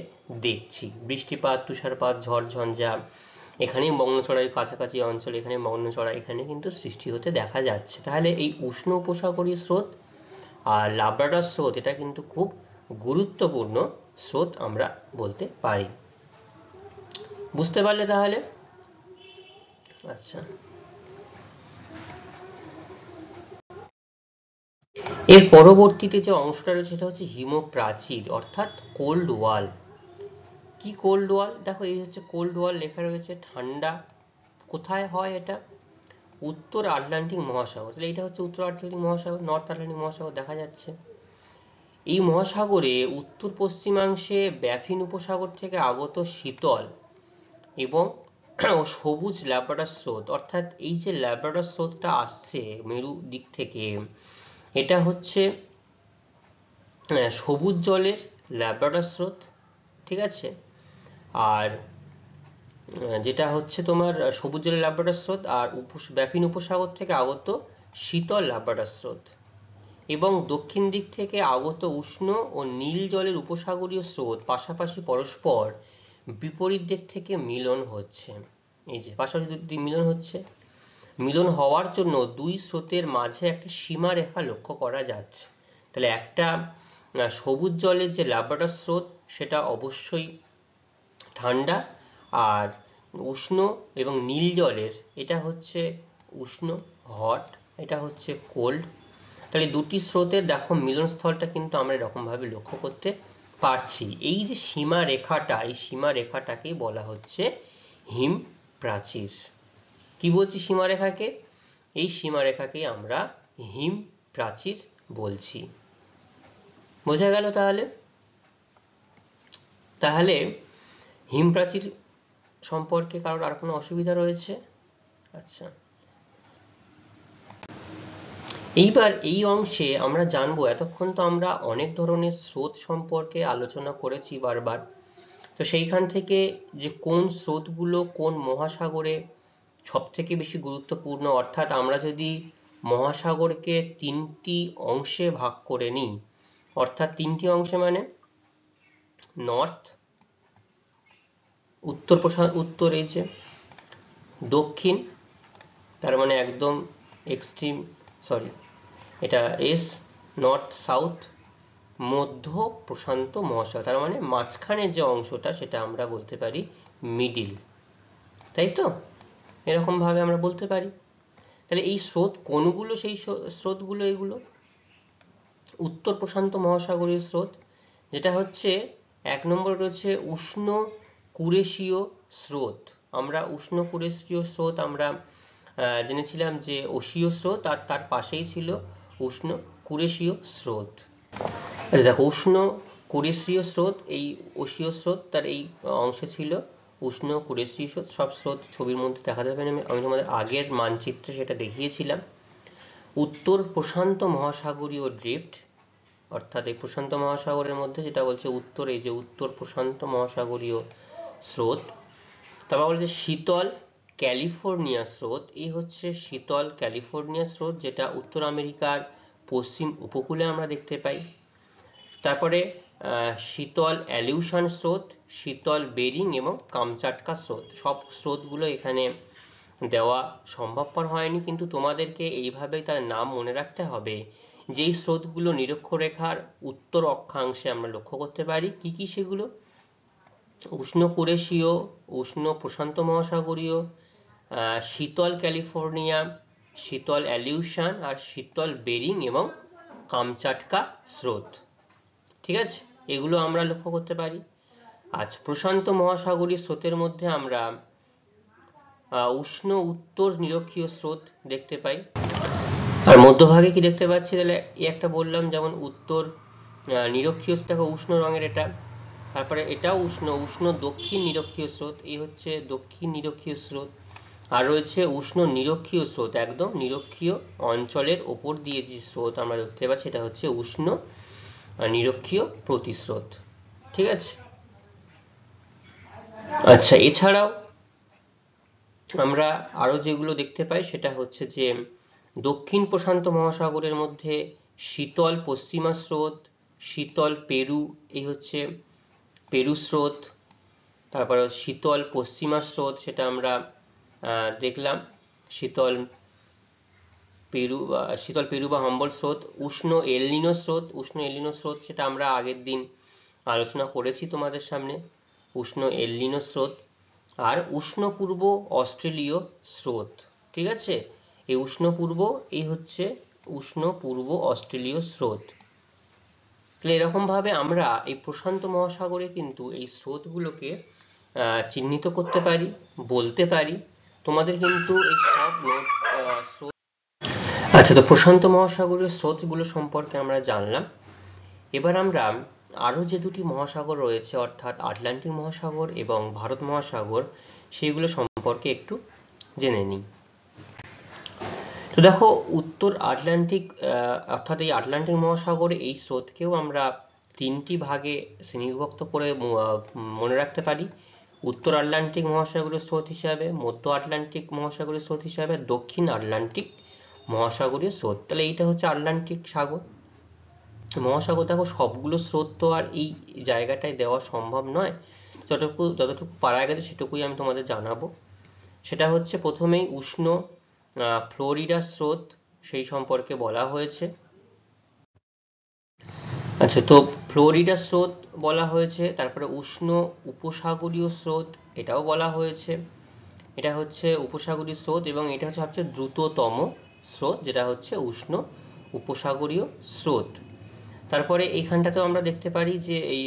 দেখছি। বৃষ্টিপাত, তুষারপাত, ঝড় ঝঞ্ঝা এখানেই মগ্নচড়াই কাছাকাছি অঞ্চল, এখানে মগ্নচড়া এখানে কিন্তু সৃষ্টি হতে দেখা যাচ্ছে। তাহলে এই উষ্ণ উপসাগরীয় স্রোত আর ল্যাব্রাডর স্রোত এটা কিন্তু খুব গুরুত্বপূর্ণ স্রোত আমরা বলতে পারি। বুঝতে পারলে তাহলে? আচ্ছা, এর পরবর্তীতে যে অংশটা রয়েছে সেটা হচ্ছে হিমপ্রাচীর অর্থাৎ কোল্ড ওয়াল। কি কোল্ড ওয়াল? দেখো এই হচ্ছে কোল্ড ওয়াল লেখা রয়েছে, ঠান্ডা কোথায় হয় এটা? উত্তর আটলান্টিক মহাসাগর। তাহলে এটা হচ্ছে উত্তর আটলান্টিক মহাসাগর, নর্থ আটলান্টিক মহাসাগর দেখা যাচ্ছে। এই মহাসাগরে উত্তর পশ্চিমাংশে ব্যাফিন উপসাগর থেকে আগত শীতল এবং সবুজ ল্যাব্রাডর স্রোত, অর্থাৎ এই যে ল্যাব্রাডর স্রোতটা আসছে মেরু দিক থেকে, এটা হচ্ছে সবুজ জলের ল্যাব্রাডর স্রোত, ঠিক আছে। আর যেটা হচ্ছে তোমার সবুজ জলের ল্যাব্রাডর স্রোত আর ব্যাফিন উপসাগর থেকে আগত শীতল ল্যাব্রাডর স্রোত, এবং দক্ষিণ দিক থেকে আগত উষ্ণ ও নীল জলের উপসাগরীয় স্রোত পাশাপাশি পরস্পর বিপরীত দিক থেকে মিলন হচ্ছে। এই যে পাশাপাশি মিলন হচ্ছে, মিলন হওয়ার জন্য দুই স্রোতের মাঝে একটা সীমারেখা লক্ষ্য করা যাচ্ছে। তাহলে একটা সবুজ জলের যে ল্যাব্রাডর স্রোত সেটা অবশ্যই ঠান্ডা, আর উষ্ণ এবং নীল জলের এটা হচ্ছে উষ্ণ হট, এটা হচ্ছে কোল্ড। তাহলে দুটি স্রোতের দেখো মিলনস্থলটা কিন্তু আমরা এরকম ভাবে লক্ষ্য করতে পারছি। এই যে সীমা রেখাটা, এই সীমা রেখাটাকেই বলা হচ্ছে হিম প্রাচীর। কি বলছি সীমারেখাকে? এই সীমারেখাকেই আমরা হিম প্রাচীর বলছি। বোঝা গেল তাহলে? তাহলে হিম প্রাচীর সম্পর্কে কারোর আর কোনো অসুবিধা রয়েছে? আচ্ছা, এইবার এই অংশে আমরা জানবো, এতক্ষণ তো আমরা অনেক ধরনের স্রোত সম্পর্কে আলোচনা করেছি বারবার, তো সেইখান থেকে যে কোন স্রোতগুলো কোন মহাসাগরে সব থেকে বেশি গুরুত্বপূর্ণ, অর্থাৎ আমরা যদি মহাসাগরকে তিনটি অংশে ভাগ করে নিই, অর্থাৎ তিনটি অংশে মানে নর্থ, উত্তর এই যে, দক্ষিণ তার মানে একদম এক্সট্রিম, সরি এটা এস, নর্থ সাউথ, মধ্য প্রশান্ত মহাসাগর, তার মানে মাঝখানের যে অংশটা সেটা আমরা বলতে পারি মিডিল, তাই তো? এরকম ভাবে আমরা বলতে পারি। তাহলে এই স্রোত কোনগুলো? সেই স্রোতগুলো এগুলো উত্তর প্রশান্ত মহাসাগরীয় স্রোত, যেটা হচ্ছে এক নম্বর রয়েছে উষ্ণ কুরেশীয় স্রোত। আমরা উষ্ণ কুরেশীয় স্রোত আমরা জেনেছিলাম যে ওশীয় স্রোত, আর তার পাশেই ছিল উষ্ণ কুরেশীয় স্রোত। আচ্ছা দেখো, উষ্ণ কুরেশীয় স্রোত, এই ওশীয় স্রোত তার এই অংশে ছিল উষ্ণ কুরেশীয় স্রোত। সব স্রোত ছবির মধ্যে দেখা যাবে, আমি তোমাদের আগের মানচিত্রে সেটা দেখিয়েছিলাম। উত্তর প্রশান্ত মহাসাগরীয় ড্রিফট, অর্থাৎ এই প্রশান্ত মহাসাগরের মধ্যে যেটা বলছে উত্তর, এই যে উত্তর প্রশান্ত মহাসাগরীয় স্রোত। তারপর বলছে শীতল ক্যালিফোর্নিয়া স্রোত, এই হচ্ছে শীতল ক্যালিফোর্নিয়া স্রোত, যেটা উত্তর আমেরিকার পশ্চিম উপকূলে আমরা দেখতে পাই। তারপরে শীতল অ্যালিউশন স্রোত, শীতল বেরিং এবং কামচাটকা স্রোত। সব স্রোতগুলো এখানে দেওয়া সম্ভবপর হয়নি, কিন্তু তোমাদেরকে এইভাবে তার নাম মনে রাখতে হবে। যেই স্রোতগুলো নিরক্ষরেখার উত্তর অক্ষাংশে আমরা লক্ষ্য করতে পারি, কি কি সেগুলো? উষ্ণ কুরেশীয়, উষ্ণ প্রশান্ত মহাসাগরীয়, শীতল ক্যালিফোর্নিয়া, শীতল অ্যালিউশন আর শীতল বেরিং এবং কামচাটকা স্রোত, ঠিক আছে? এগুলো আমরা লক্ষ্য করতে পারি। আচ্ছা, প্রশান্ত মহাসাগরীয় স্রোতের মধ্যে আমরা উষ্ণ উত্তর নিরক্ষীয় স্রোত দেখতে পাই। আর মধ্যভাগে কি দেখতে পাচ্ছি? তাহলে এই একটা বললাম, যেমন উত্তর নিরক্ষীয়, দেখো উষ্ণ রঙের এটা। তারপরে এটাও উষ্ণ, উষ্ণ দক্ষিণ নিরক্ষীয় স্রোত, এই হচ্ছে দক্ষিণ নিরক্ষীয় স্রোত। আর রয়েছে উষ্ণ নিরক্ষীয় স্রোত, একদম নিরক্ষীয় অঞ্চলের ওপর দিয়ে যে স্রোত আমরা দেখতে পাচ্ছি এটা হচ্ছে উষ্ণ নিরক্ষীয় প্রতিস্রোত, ঠিক আছে? আচ্ছা, এছাড়াও আমরা আরো যেগুলো দেখতে পাই সেটা হচ্ছে যে দক্ষিণ প্রশান্ত মহাসাগরের মধ্যে শীতল পশ্চিমা স্রোত, শীতল পেরু, এই হচ্ছে পেরু স্রোত, তারপর শীতল পশ্চিমা স্রোত, সেটা আমরা দেখলাম শীতল পেরু বা হাম্বল স্রোত, উষ্ণ এলনিনো স্রোত, উষ্ণ এলনিনো স্রোত সেটা আমরা আগের দিন আলোচনা করেছি তোমাদের সামনে, উষ্ণ এলনিনো স্রোত, আর উষ্ণ পূর্ব অস্ট্রেলীয় স্রোত। ঠিক আছে, এই হচ্ছে উষ্ণ পূর্ব অস্ট্রেলীয় স্রোত। তাহলে এরকম ভাবে আমরা এই প্রশান্ত মহাসাগরে কিন্তু এই স্রোতগুলোকে চিহ্নিত করতে পারি, বলতে পারি। তোমাদের কিন্তু এই সব স্রোত। আচ্ছা, তো প্রশান্ত মহাসাগরীয় স্রোতগুলো সম্পর্কে আমরা জানলাম। এবার আমরা আরো যে দুটি মহাসাগর রয়েছে, অর্থাৎ আটলান্টিক মহাসাগর এবং ভারত মহাসাগর, সেগুলো সম্পর্কে একটু জেনে নিই। তো দেখো, উত্তর আটলান্টিক অর্থাৎ এই আটলান্টিক মহাসাগরে এই স্রোতকেও আমরা তিনটি ভাগে শ্রেণীবিভক্ত করে মনে রাখতে পারি। উত্তর আটলান্টিক মহাসাগরীয় স্রোত হিসাবে, মধ্য আটলান্টিক মহাসাগরীয় স্রোত হিসাবে, দক্ষিণ আটলান্টিক মহাসাগরীয় স্রোত। তাহলে এইটা হচ্ছে আটলান্টিক সাগর মহাসাগর। দেখো, সবগুলো স্রোত তো আর এই জায়গাটায় দেওয়া সম্ভব নয়, যতটুকু পারা গেছে সেটুকুই আমি তোমাদের জানাবো। সেটা হচ্ছে প্রথমেই উষ্ণ ফ্লোরিডা স্রোত, সেই সম্পর্কে বলা হয়েছে। আচ্ছা, তো ফ্লোরিডা স্রোত বলা হয়েছে, তারপরে উষ্ণ উপসাগরীয় স্রোত এটাও বলা হয়েছে। এটা হচ্ছে উপসাগরীয় স্রোত এবং এটা হচ্ছে সবচেয়ে দ্রুততম স্রোত, যেটা হচ্ছে উষ্ণ উপসাগরীয় স্রোত। তারপরে এইখানটাতেও আমরা দেখতে পারি যে এই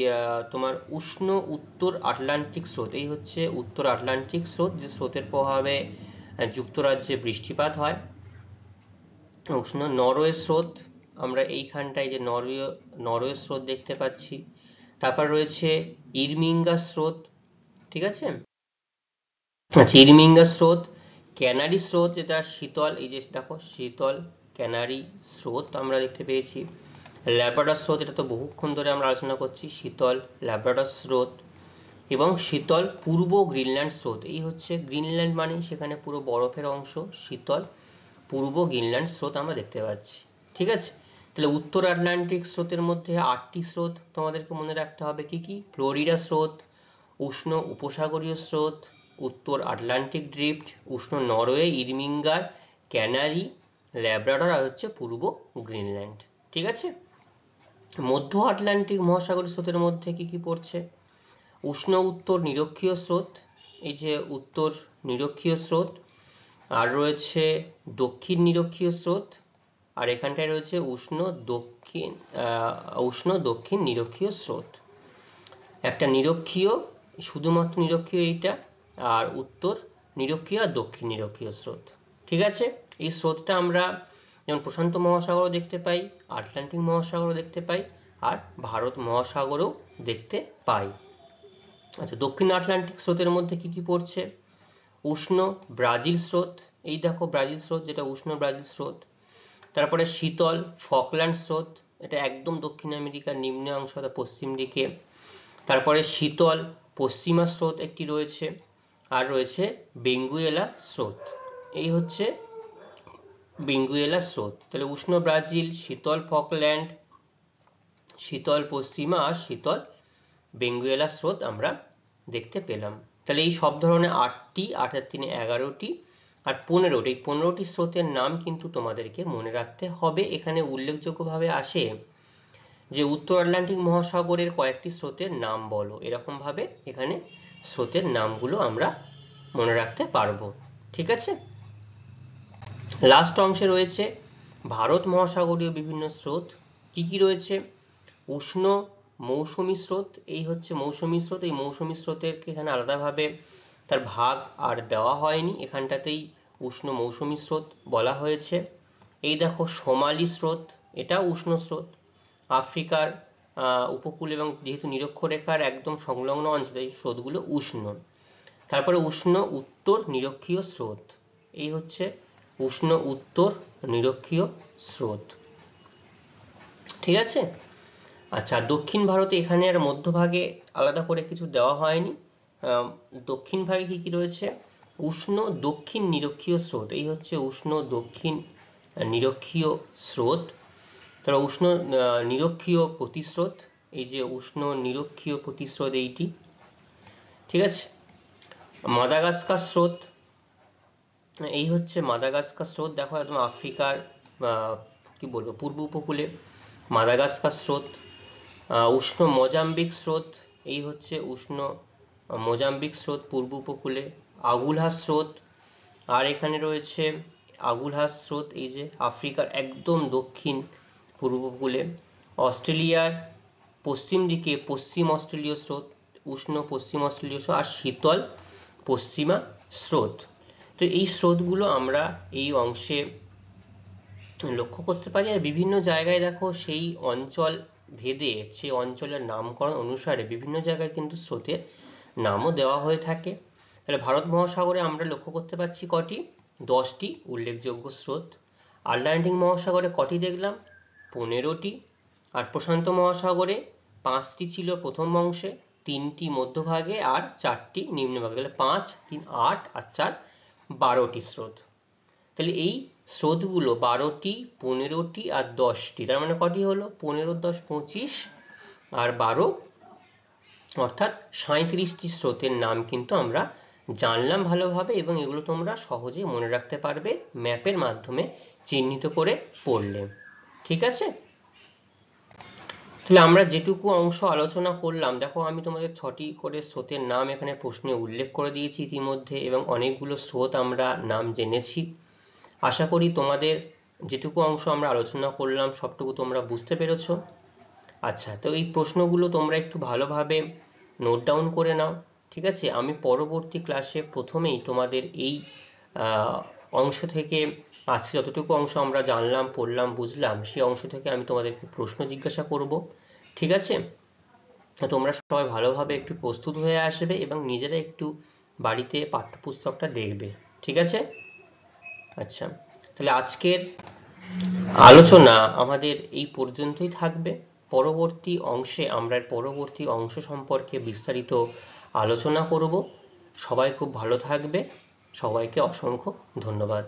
তোমার উষ্ণ উত্তর আটলান্টিক স্রোত, এই হচ্ছে উত্তর আটলান্টিক স্রোত, যে স্রোতের প্রভাবে যুক্তরাজ্যে বৃষ্টিপাত হয়। উষ্ণ নরওয়ে স্রোত, আমরা এইখানটায় যে নরওয়ে স্রোত দেখতে পাচ্ছি। তারপর রয়েছে ইরমিঙ্গা স্রোত। ঠিক আছে, আচ্ছা, ইরমিঙ্গা স্রোত, ক্যানারি স্রোত, যেটা শীতল, এই যে দেখো শীতল ক্যানারি স্রোত আমরা দেখতে পেয়েছি। ল্যাব্রাডর স্রোত, এটা তো বহুক্ষণ ধরে আমরা আলোচনা করছি, শীতল ল্যাব্রাডর স্রোত। এবং শীতল পূর্ব গ্রিনল্যান্ড স্রোত, এই হচ্ছে গ্রিনল্যান্ড মানে সেখানে পুরো বরফের অংশ, শীতল পূর্ব গ্রিনল্যান্ড স্রোত আমরা দেখতে পাচ্ছি। ঠিক আছে, তাহলে উত্তর আটলান্টিক স্রোতের মধ্যে 8টি স্রোত তোমাদেরকে মনে রাখতে হবে। কি কি? ফ্লোরিডা স্রোত, উষ্ণ উপসাগরীয় স্রোত, উত্তর আটলান্টিক ড্রিফট, উষ্ণ নরওয়ে, ইরমিঙ্গার, ক্যানারি, ল্যাব্রাডর, আর হচ্ছে পূর্ব গ্রিনল্যান্ড। ঠিক আছে, মধ্য আটলান্টিক মহাসাগরীয় স্রোতের মধ্যে কি কি পড়ছে? উষ্ণ উত্তর নিরক্ষীয় স্রোত, এই যে উত্তর নিরক্ষীয় স্রোত, আর রয়েছে দক্ষিণ নিরক্ষীয় স্রোত, আর এখানটায় রয়েছে উষ্ণ দক্ষিণ নিরক্ষীয় স্রোত। একটা নিরক্ষীয়, শুধুমাত্র নিরক্ষীয় এইটা, আর উত্তর নিরক্ষীয় আর দক্ষিণ নিরক্ষীয় স্রোত। ঠিক আছে, এই স্রোতটা আমরা যেমন প্রশান্ত মহাসাগরও দেখতে পাই, আটলান্টিক মহাসাগরও দেখতে পাই, আর ভারত মহাসাগরও দেখতে পাই। আচ্ছা, দক্ষিণ আটলান্টিক স্রোতের মধ্যে কি কি পড়ছে? উষ্ণ ব্রাজিল স্রোত, এই দেখো ব্রাজিল স্রোত, যেটা উষ্ণ ব্রাজিল স্রোত। তারপরে শীতল ফকল্যান্ড স্রোত, এটা একদম দক্ষিণ আমেরিকার নিম্ন অংশ, পশ্চিম দিকে। তারপরে শীতল পশ্চিমা স্রোত একটি রয়েছে, আর রয়েছে বেঙ্গুয়েলা স্রোত, এই হচ্ছে বেঙ্গুয়েলা স্রোত। তাহলে উষ্ণ ব্রাজিল, শীতল ফকল্যান্ড, শীতল পশ্চিমা আর শীতল বেঙ্গুয়েলা স্রোত আমরা দেখতে পেলাম। তাহলে এই সব ধরনের 8টি, 8 আর 3 11টি, আর 15টি, এই 15টি স্রোতের নাম কিন্তু তোমাদেরকে মনে রাখতে হবে। এখানে উল্লেখযোগ্যভাবে আসে যে উত্তর আটলান্টিক মহাসাগরের কয়েকটি স্রোতের নাম বলো, এরকম ভাবে এখানে স্রোতের নামগুলো আমরা মনে রাখতে পারবো। ঠিক আছে, লাস্ট অংশে রয়েছে ভারত মহাসাগরীয় বিভিন্ন স্রোত। কি কি রয়েছে? উষ্ণ মৌসুমী স্রোত, এই হচ্ছে মৌসুমী স্রোত। এই মৌসুমী স্রোতের এখানে আলাদাভাবে তার ভাগ আর দেওয়া হয়নি, এখানটাতেই উষ্ণ মৌসুমী স্রোত বলা হয়েছে। এই দেখো সোমালি স্রোত, এটা উষ্ণ স্রোত, আফ্রিকার উপকূল এবং যেহেতু নিরক্ষরেখার একদম সংলগ্ন অঞ্চলে এই স্রোতগুলো উষ্ণ। তারপরে উষ্ণ উত্তর নিরক্ষীয় স্রোত, এই হচ্ছে উষ্ণ উত্তর নিরক্ষীয় স্রোত। ঠিক আছে, আচ্ছা, দক্ষিণ ভারতে এখানে আর মধ্যভাগে আলাদা করে কিছু দেওয়া হয়নি, দক্ষিণ ভাগে কি কি রয়েছে? উষ্ণ দক্ষিণ নিরক্ষীয় স্রোত, এই হচ্ছে উষ্ণ দক্ষিণ নিরক্ষীয় স্রোত। তাহলে উষ্ণ নিরক্ষীয় প্রতিস্রোত, এই যে উষ্ণ নিরক্ষীয় প্রতিস্রোত এইটি, ঠিক আছে। মাদাগাস্কার স্রোত, এই হচ্ছে মাদাগাস্কার স্রোত, দেখো একদম আফ্রিকার কি বলবো পূর্ব উপকূলে মাদাগাস্কার স্রোত। উষ্ণ মোজাম্বিক স্রোত, এই হচ্ছে উষ্ণ মোজাম্বিক স্রোত পূর্ব উপকূলে। আগুলহাস স্রোত, আর এখানে রয়েছে আগুলহাস স্রোত, এই যে আফ্রিকার একদম দক্ষিণ পূর্ব উপকূলে। অস্ট্রেলিয়ার পশ্চিম দিকে পশ্চিম অস্ট্রেলীয় স্রোত, উষ্ণ পশ্চিম অস্ট্রেলীয় স্রোত, আর শীতল পশ্চিমা স্রোত। তো এই স্রোতগুলো আমরা এই অংশে লক্ষ্য করতে পারি। আর বিভিন্ন জায়গায় দেখো সেই অঞ্চল ভেদে সেই অঞ্চলের নামকরণ অনুসারে বিভিন্ন জায়গায় কিন্তু স্রোতের নামও দেওয়া হয়ে থাকে। তাহলে ভারত মহাসাগরে আমরা লক্ষ্য করতে পারছি কটি? 10টি উল্লেখযোগ্য স্রোত। আটলান্টিক মহাসাগরে কটি দেখলাম? 15টি। আর প্রশান্ত মহাসাগরে 5টি ছিল প্রথম অংশে, 3টি মধ্যভাগে আর 4টি নিম্নভাগে। তাহলে 5, 3, 8 আর 4 12টি স্রোত। তাহলে এই স্রোতগুলো 12টি, 15টি আর 10টি, তার মানে কটি হলো? 15, 10, 25 আর 12 অর্থাৎ 37টি স্রোতের নাম কিন্তু আমরা জানলাম ভালোভাবে, এবং এগুলো তোমরা সহজে মনে রাখতে পারবে ম্যাপের মাধ্যমে চিহ্নিত করে পড়লে। ঠিক আছে? তাহলে আমরা যেটুকু অংশ আলোচনা করলাম, দেখো আমি তোমাদের 6টি করে স্রোতের নাম এখানে প্রশ্নে উল্লেখ করে দিয়েছি ইতিমধ্যে, এবং অনেকগুলো স্রোত আমরা নাম জেনেছি। আশা করি তোমাদের যেটুকু অংশ আমরা আলোচনা করলাম সবটুকু তোমরা বুঝতে পেরেছো। আচ্ছা, তো এই প্রশ্নগুলো তোমরা একটু ভালোভাবে নোট ডাউন করে নাও। ঠিক আছে? আমি পরবর্তী ক্লাসে প্রথমেই তোমাদের এই অংশ থেকে আজকে যতটুকু অংশ আমরা জানলাম, পড়লাম, বুঝলাম, সেই অংশ থেকে আমি তোমাদেরকে প্রশ্ন জিজ্ঞাসা করব। ঠিক আছে? তোমরা সবাই ভালোভাবে একটু প্রস্তুত হয়ে আসবে এবং নিজেরা একটু বাড়িতে পাঠ্যপুস্তকটা দেখবে। ঠিক আছে? আচ্ছা, তাহলে আজকের আলোচনা আমাদের এই পর্যন্তই থাকবে। পরবর্তী অংশে আমরা পরবর্তী অংশ সম্পর্কে বিস্তারিত আলোচনা করব। সবাই খুব ভালো থাকবে। সবাইকে অসংখ্য ধন্যবাদ।